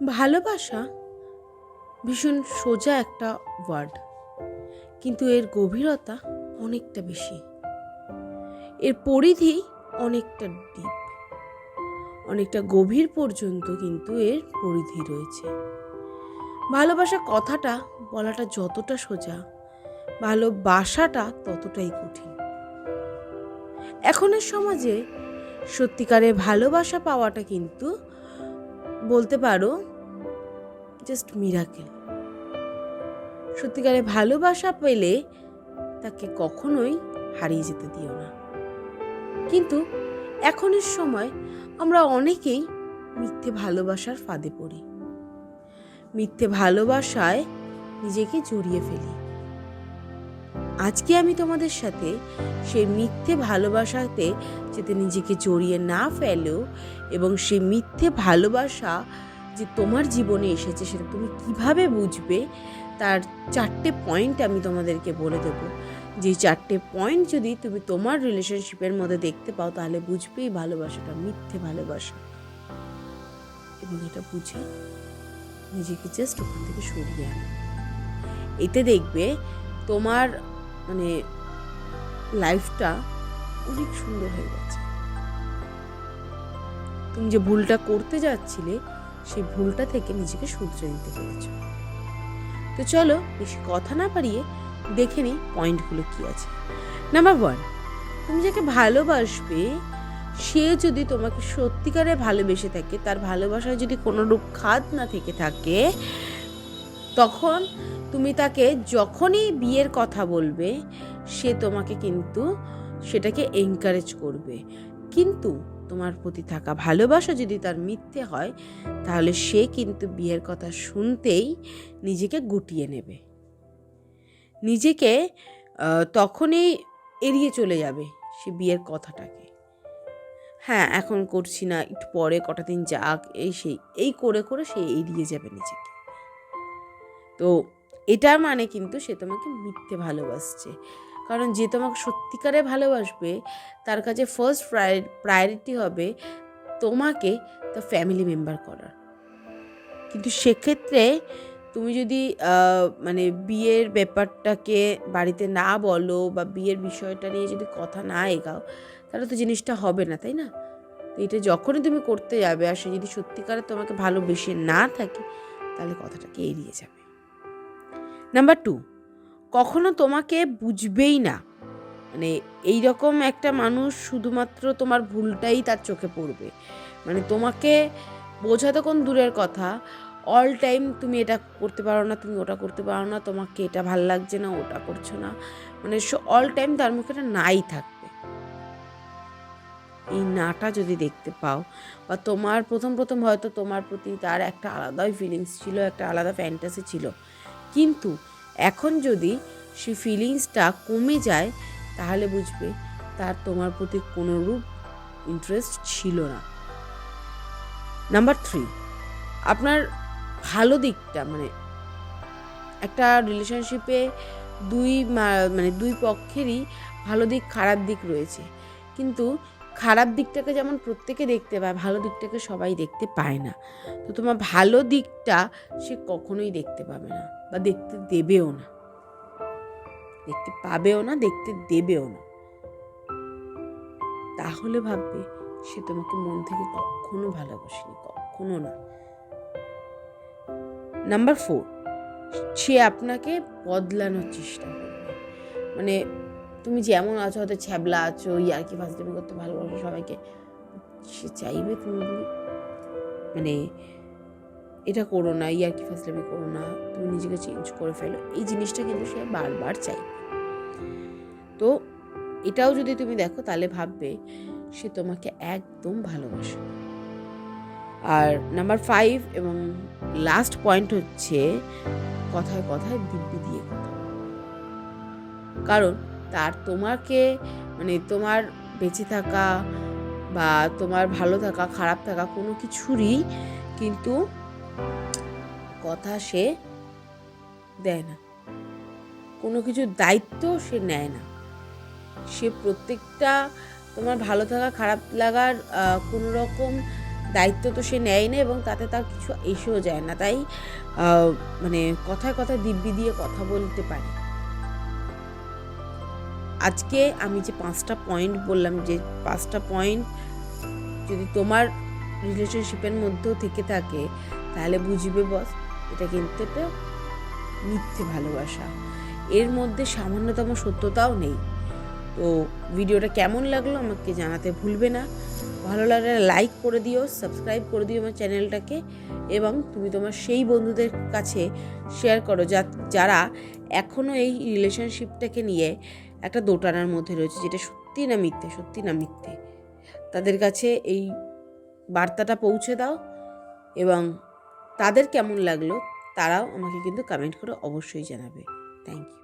ভালোবাসা ভীষণ সোজা একটা ওয়ার্ড, কিন্তু এর গভীরতা অনেকটা বেশি। এর পরিধি অনেকটা ডিপ, অনেকটা গভীর পর্যন্ত কিন্তু এর পরিধি রয়েছে। ভালোবাসা কথাটা বলাটা যতটা সোজা, ভালোবাসাটা ততটাই কঠিন। এখনের সমাজে সত্যিকারের ভালোবাসা পাওয়াটা কিন্তু বলতে পারো জাস্ট মিরাকেল। সত্যিকারের ভালোবাসা পেলে তাকে কখনোই হারিয়ে যেতে দিও না। কিন্তু এখনের সময় আমরা অনেকেই মিথ্যে ভালোবাসার ফাঁদে পড়ি, মিথ্যে ভালোবাসায় নিজেকে জড়িয়ে ফেলি। আজকে আমি তোমাদের সাথে সেই মিথ্যে ভালোবাসাতে যাতে নিজেকে জড়িয়ে না ফেলো এবং সেই মিথ্যে ভালোবাসা যে তোমার জীবনে এসেছে সেটা তুমি কিভাবে বুঝবে তার 4টে পয়েন্ট আমি তোমাদেরকে বলে দেবো। যে 4টে পয়েন্ট যদি তুমি তোমার রিলেশনশিপের মধ্যে দেখতে পাও তাহলে বুঝবেই ভালোবাসাটা মিথ্যে ভালোবাসা, এবং এটা বুঝে নিজেকে জাস্ট ওখান থেকে সরিয়ে আনো। এতে দেখবে তোমার লাইফটা অনেক সুন্দর হয়ে গেছে। তুমি যে ভুলটা করতে যাচ্ছিলে সেই ভুলটা থেকে নিজেকে শুধরে নিতে পেরেছ। তো চলো বেশি কথা না পারিয়ে দেখে নিই পয়েন্টগুলো কি আছে। নাম্বার 1, তুমি যাকে ভালোবাসবে সে যদি তোমাকে সত্যিকারে ভালোবেসে থাকে, তার ভালোবাসায় যদি কোনো রূপ খাদ না থেকে থাকে, তখন তুমি তাকে যখনই বিয়ের কথা বলবে সে তোমাকে কিন্তু সেটাকে এনকারেজ করবে। কিন্তু তোমার প্রতি থাকা ভালোবাসা যদি তার মিথ্যে হয় তাহলে সে কিন্তু বিয়ের কথা শুনতেই নিজেকে গুটিয়ে নেবে, নিজেকে তখনই এড়িয়ে চলে যাবে সে বিয়ের কথাটাকে। হ্যাঁ, এখন করছি না, একটু পরে কটা দিন যাক, এই করে করে সে এড়িয়ে যাবে নিজেকে। তো এটার মানে কিন্তু সে তোমাকে মিথ্যে ভালোবাসছে। কারণ যে তোমাকে সত্যিকারে ভালোবাসবে তার কাছে ফার্স্ট প্রায়োরিটি হবে তোমাকে তার ফ্যামিলি মেম্বার করার। কিন্তু সেক্ষেত্রে তুমি যদি বিয়ের ব্যাপারটাকে বাড়িতে না বলো বা বিয়ের বিষয়টা নিয়ে যদি কথা না এগাও তাহলে তো জিনিসটা হবে না, তাই না? তো এটা যখনই তুমি করতে যাবে আর সে যদি সত্যিকারে তোমাকে ভালোবেসে না থাকে তাহলে কথাটাকে এড়িয়ে যাবে। নাম্বার 2, কখনো তোমাকে বুঝবেই না। এইরকম একটা মানুষ শুধুমাত্র তোমার ভুলটাই তার চোখে পড়বে। তোমাকে বোঝা তো কোন দূরের কথা, অল টাইম তুমি এটা করতে পারো না, তুমি ওটা করতে পারো না, তোমাকে এটা ভাল লাগছে না, ওটা করছো না, অল টাইম তার মুখে একটা নাই থাকবে। এই নাটা যদি দেখতে পাও বা তোমার প্রথম হয়তো তোমার প্রতি তার একটা আলাদাই ফিলিংস ছিল, একটা আলাদা ফ্যান্টাসি ছিল, কিন্তু এখন যদি সেই ফিলিংসটা কমে যায় তাহলে বুঝবে তার তোমার প্রতি কোনো রূপ ইন্টারেস্ট ছিল না। নাম্বার 3, আপনার ভালো দিকটা একটা রিলেশনশিপে দুই পক্ষেরই ভালো দিক খারাপ দিক রয়েছে, কিন্তু খারাপ দিকটাকে যেমন প্রত্যেকে দেখতে পায় ভালো দিকটাকে সবাই দেখতে পায় না। তো তোমার ভালো দিকটা সে কখনোই দেখতে পাবে না বা দেখতে দেবেও না, দেখতে পাবেও না, দেখতে দেবেও না। তাহলে ভাববে সে তোমাকে মন থেকে কখনো ভালোবাসেনি, কখনো না। নাম্বার 4, সে আপনাকে বদলানোর চেষ্টা করবে। তুমি যেমন আছো, হয়তো ছ্যাবলা আছো, ইয়ার্কি ফাজলামি করতে ভালোবাসো সবাইকে, সে চাইবে তুমি এটা করো না, ইয়ার্কি ফাজলামি করো না, তুমি নিজেকে চেঞ্জ করে ফেলো। এই জিনিসটা কিন্তু সে বারবার চাইবে। তো এটাও যদি তুমি দেখো তাহলে ভাববে সে তোমাকে একদম ভালোবাসে। আর নাম্বার 5 এবং লাস্ট পয়েন্ট হচ্ছে কথায় কথায় দিব্যি দিয়ে কথা। কারণ তার তোমাকে তোমার বেঁচে থাকা বা তোমার ভালো থাকা খারাপ থাকা কোনো কিছুরই কিন্তু কথা সে দেয় না, কোনো কিছুর দায়িত্ব সে নেয় না। সে প্রত্যেকটা তোমার ভালো থাকা খারাপ লাগার কোনো রকম দায়িত্ব তো সে নেয় না এবং তাতে তার কিছু এসেও যায় না, তাই মানে কথায় কথায় দিব্যি দিয়ে কথা বলতে পারে। আজকে আমি যে 5টা পয়েন্ট বললাম, যে 5টা পয়েন্ট যদি তোমার রিলেশনশিপের মধ্যেও থেকে থাকে তাহলে বুঝবে বস, এটা কিন্তু একটা মিথ্যে ভালোবাসা, এর মধ্যে সামান্যতম সত্যতাও নেই। তো ভিডিওটা কেমন লাগলো আমাকে জানাতে ভুলবে না। ভালো লাগলে লাইক করে দিও, সাবস্ক্রাইব করে দিও আমার চ্যানেলটাকে, এবং তুমি তোমার সেই বন্ধুদের কাছে শেয়ার করো যারা এখনও এই রিলেশনশিপটাকে নিয়ে একটা দোটানার মধ্যে রয়েছে, যেটা সত্যি না মিথ্যে, সত্যি না মিথ্যে। তাদের কাছে এই বার্তাটা পৌঁছে দাও, এবং তাদের কেমন লাগলো তারাও আমাকে কিন্তু কমেন্ট করে অবশ্যই জানাবে। Thank you.